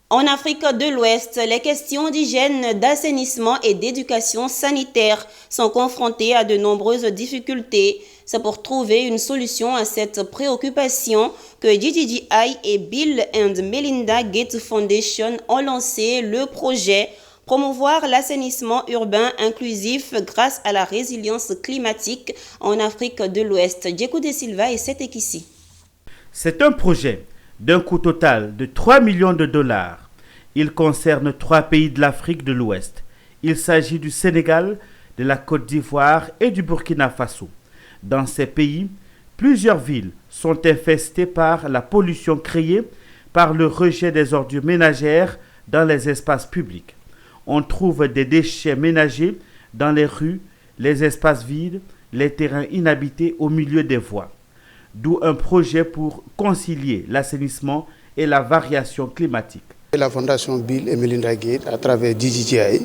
En Afrique de l'Ouest, les questions d'hygiène, d'assainissement et d'éducation sanitaire sont confrontées à de nombreuses difficultés. C'est pour trouver une solution à cette préoccupation que DJI et Bill and Melinda Gates Foundation ont lancé le projet Promouvoir l'assainissement urbain inclusif grâce à la résilience climatique en Afrique de l'Ouest. Djekou de Silva et Setekissi. C'est un projet d'un coût total de 3 millions de dollars. Il concerne 3 pays de l'Afrique de l'Ouest. Il s'agit du Sénégal, de la Côte d'Ivoire et du Burkina Faso. Dans ces pays, plusieurs villes sont infestées par la pollution créée par le rejet des ordures ménagères dans les espaces publics. On trouve des déchets ménagers dans les rues, les espaces vides, les terrains inhabités au milieu des voies. D'où un projet pour concilier l'assainissement et la variation climatique. La Fondation Bill et Melinda Gates, à travers DJI,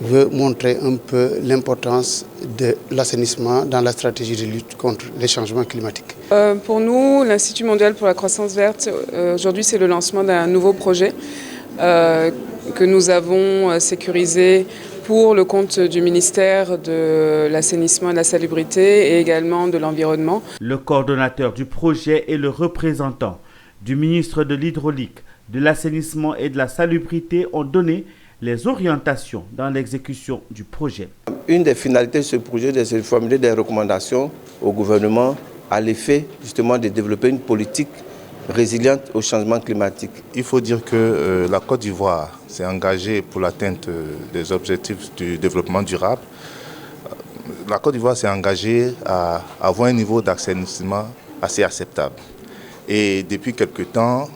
veut montrer un peu l'importance de l'assainissement dans la stratégie de lutte contre les changements climatiques. Pour nous, l'Institut mondial pour la croissance verte, aujourd'hui c'est le lancement d'un nouveau projet que nous avons sécurisé pour le compte du ministère de l'assainissement et de la salubrité et également de l'environnement. Le coordonnateur du projet et le représentant du ministre de l'Hydraulique, de l'assainissement et de la salubrité ont donné les orientations dans l'exécution du projet. Une des finalités de ce projet, c'est de formuler des recommandations au gouvernement à l'effet justement de développer une politique résiliente au changement climatique. Il faut dire que la Côte d'Ivoire s'est engagée pour l'atteinte des objectifs du développement durable. La Côte d'Ivoire s'est engagée à avoir un niveau d'assainissement assez acceptable. Et depuis quelque temps,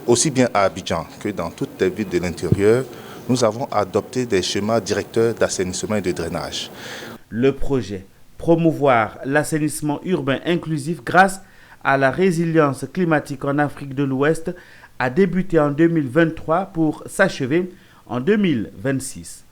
aussi bien à Abidjan que dans toutes les villes de l'intérieur, nous avons adopté des schémas directeurs d'assainissement et de drainage. Le projet Promouvoir l'assainissement urbain inclusif grâce à la résilience climatique en Afrique de l'Ouest a débuté en 2023 pour s'achever en 2026.